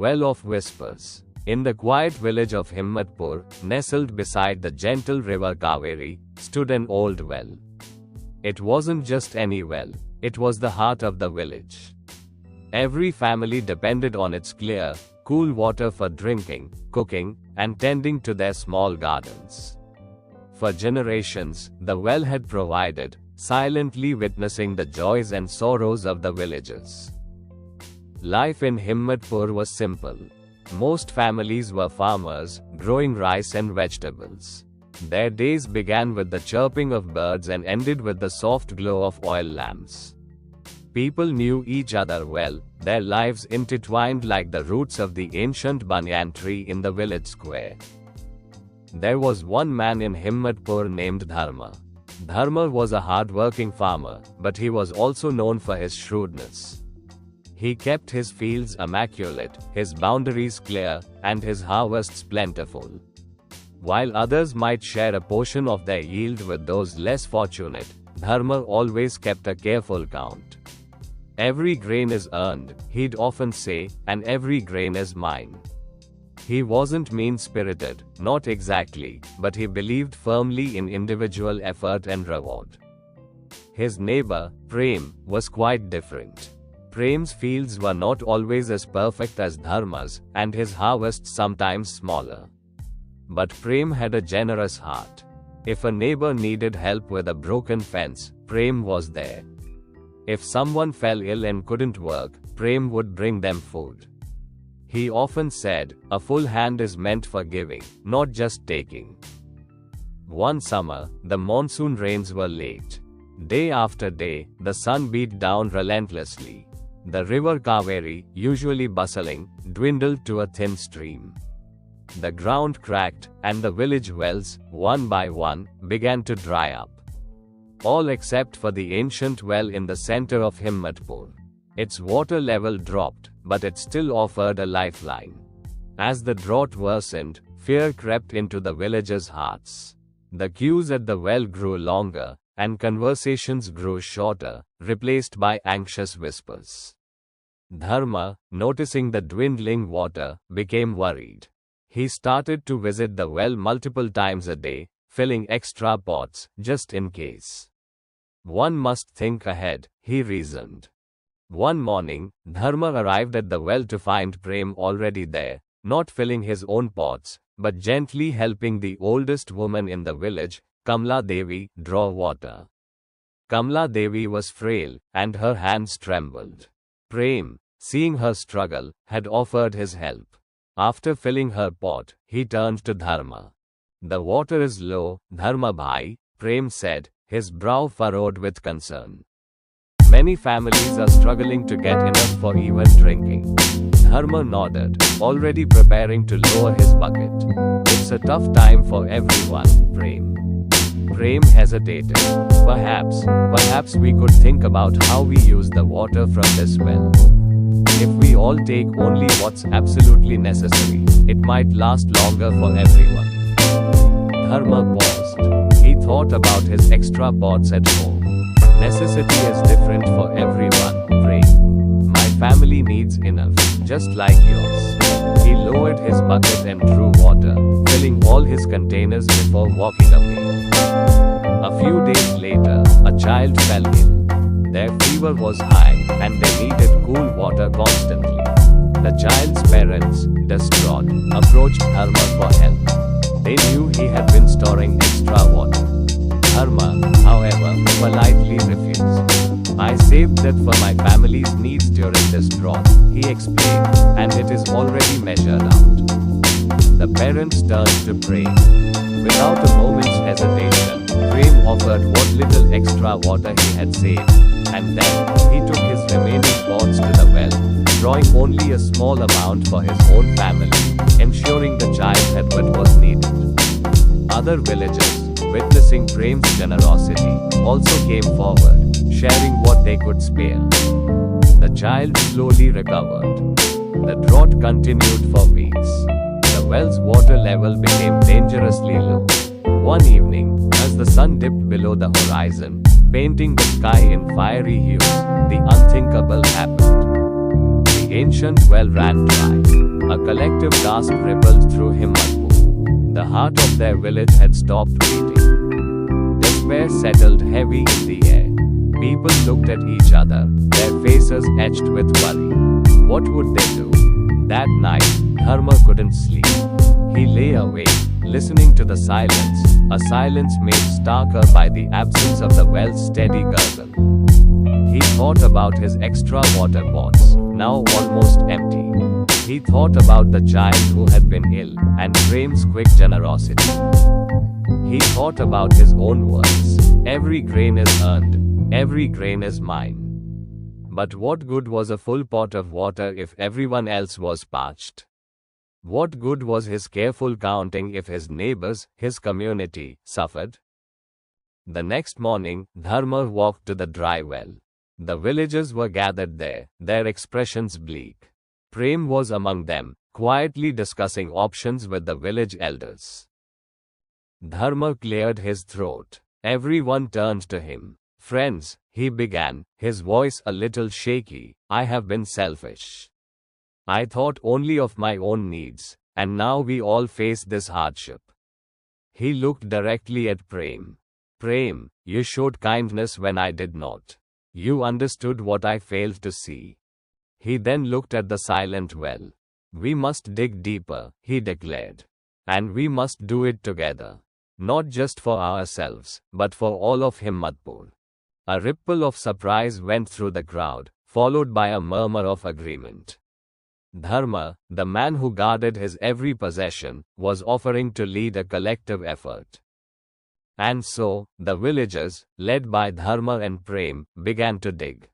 Well of Whispers. In the quiet village of Himmatpur, nestled beside the gentle river Kaveri, stood an old well. It wasn't just any well, it was the heart of the village. Every family depended on its clear, cool water for drinking, cooking, and tending to their small gardens. For generations, the well had provided, silently witnessing the joys and sorrows of the villagers. Life in Himmatpur was simple. Most families were farmers, growing rice and vegetables. Their days began with the chirping of birds and ended with the soft glow of oil lamps. People knew each other well, their lives intertwined like the roots of the ancient banyan tree in the village square. There was one man in Himmatpur named Dharma. Dharma was a hard-working farmer, but he was also known for his shrewdness. He kept his fields immaculate, his boundaries clear, and his harvests plentiful. While others might share a portion of their yield with those less fortunate, Dharma always kept a careful count. Every grain is earned, he'd often say, and every grain is mine. He wasn't mean-spirited, not exactly, but he believed firmly in individual effort and reward. His neighbor, Prem, was quite different. Prem's fields were not always as perfect as Dharma's, and his harvests sometimes smaller. But Prem had a generous heart. If a neighbor needed help with a broken fence, Prem was there. If someone fell ill and couldn't work, Prem would bring them food. He often said, "A full hand is meant for giving, not just taking." One summer, the monsoon rains were late. Day after day, the sun beat down relentlessly. The river Kaveri, usually bustling, dwindled to a thin stream. The ground cracked, and the village wells, one by one, began to dry up. All except for the ancient well in the center of Himmatpur. Its water level dropped, but it still offered a lifeline. As the drought worsened, fear crept into the villagers' hearts. The queues at the well grew longer, and conversations grew shorter, replaced by anxious whispers. Dharma, noticing the dwindling water, became worried. He started to visit the well multiple times a day, filling extra pots, just in case. One must think ahead, he reasoned. One morning, Dharma arrived at the well to find Prem already there, not filling his own pots, but gently helping the oldest woman in the village, Kamla Devi, draw water. Kamla Devi was frail, and her hands trembled. Prem, seeing her struggle, had offered his help. After filling her pot, he turned to Dharma. "The water is low, Dharma Bhai," Prem said, his brow furrowed with concern. "Many families are struggling to get enough for even drinking." Dharma nodded, already preparing to lower his bucket. "It's a tough time for everyone, Prem." Prem hesitated. Perhaps we could think about how we use the water from this well. If we all take only what's absolutely necessary, it might last longer for everyone." Dharma paused. He thought about his extra pots at home. "Necessity is different for everyone, Prem. My family needs enough, just like yours." He lowered his bucket and drew water, filling all his containers before walking away. A few days later, a child fell ill. Their fever was high, and they needed cool water constantly. The child's parents, distraught, approached Dharma for help. They knew he had been storing extra water. Dharma, however, politely refused. "I saved that for my family's needs during this drought," he explained, "and it is already measured out." The parents turned to Prem. Without a moment's hesitation, Prem offered what little extra water he had saved, and then, he took his remaining pots to the well, drawing only a small amount for his own family, ensuring the child had what was needed. Other villagers, witnessing Prem's generosity, also came forward, sharing what they could spare. The child slowly recovered. The drought continued for weeks. The well's water level became dangerously low. One evening, as the sun dipped below the horizon, painting the sky in fiery hues, the unthinkable happened. The The ancient well ran dry. A collective gasp rippled through Himmatpur. The heart of their village had stopped beating. Despair settled heavy in the air. People looked at each other, their faces etched with worry. What would they do? That night, Dharma couldn't sleep. He lay awake, listening to the silence, a silence made starker by the absence of the well's steady gurgle. He thought about his extra water pots, now almost empty. He thought about the child who had been ill, and Prem's quick generosity. He thought about his own words. Every grain is earned, every grain is mine. But what good was a full pot of water if everyone else was parched? What good was his careful counting if his neighbors, his community, suffered? The next morning, Dharma walked to the dry well. The villagers were gathered there, their expressions bleak. Prem was among them, quietly discussing options with the village elders. Dharma cleared his throat. Everyone turned to him. Friends, he began, his voice a little shaky, I have been selfish. I thought only of my own needs, and now we all face this hardship. He looked directly at Prem. Prem, you showed kindness when I did not. You understood what I failed to see. He then looked at the silent well. We must dig deeper, he declared. And we must do it together. Not just for ourselves, but for all of Himmatpur. A ripple of surprise went through the crowd, followed by a murmur of agreement. Dharma, the man who guarded his every possession, was offering to lead a collective effort. And so, the villagers, led by Dharma and Prem, began to dig.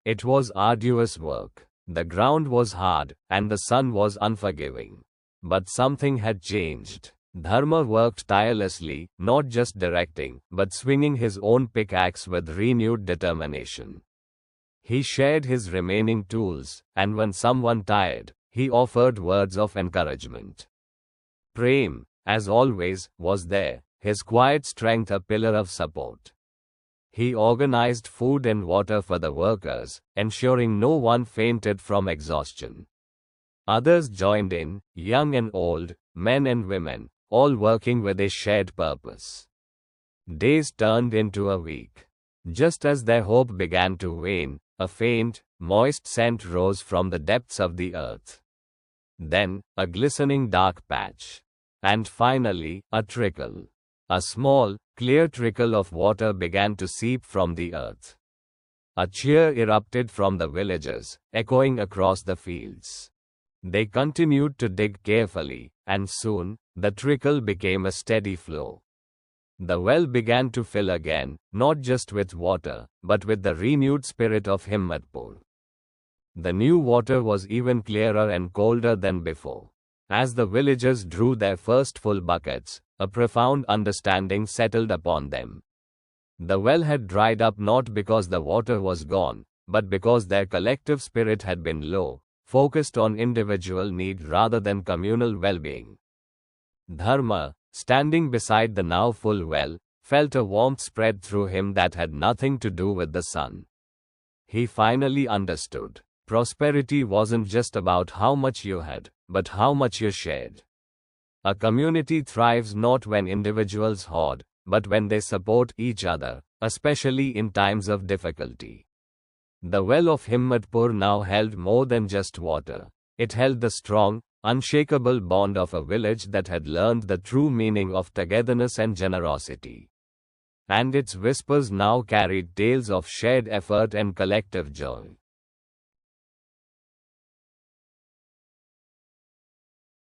It was arduous work. The ground was hard, and the sun was unforgiving. But something had changed. Dharma worked tirelessly, not just directing, but swinging his own pickaxe with renewed determination. He shared his remaining tools, and when someone tired, he offered words of encouragement. Prem, as always, was there, his quiet strength a pillar of support. He organized food and water for the workers, ensuring no one fainted from exhaustion. Others joined in, young and old, men and women, all working with a shared purpose. Days turned into a week. Just as their hope began to wane, a faint, moist scent rose from the depths of the earth. Then, a glistening dark patch. And finally, a trickle. A small, clear trickle of water began to seep from the earth. A cheer erupted from the villagers, echoing across the fields. They continued to dig carefully, and soon, the trickle became a steady flow. The well began to fill again, not just with water, but with the renewed spirit of Himmatpur. The new water was even clearer and colder than before. As the villagers drew their first full buckets, a profound understanding settled upon them. The well had dried up not because the water was gone, but because their collective spirit had been low, focused on individual need rather than communal well-being. Dharma, standing beside the now full well, felt a warmth spread through him that had nothing to do with the sun. He finally understood. Prosperity wasn't just about how much you had, but how much you shared. A community thrives not when individuals hoard, but when they support each other, especially in times of difficulty. The well of Himmatpur now held more than just water. It held the strong, unshakable bond of a village that had learned the true meaning of togetherness and generosity. And its whispers now carried tales of shared effort and collective joy.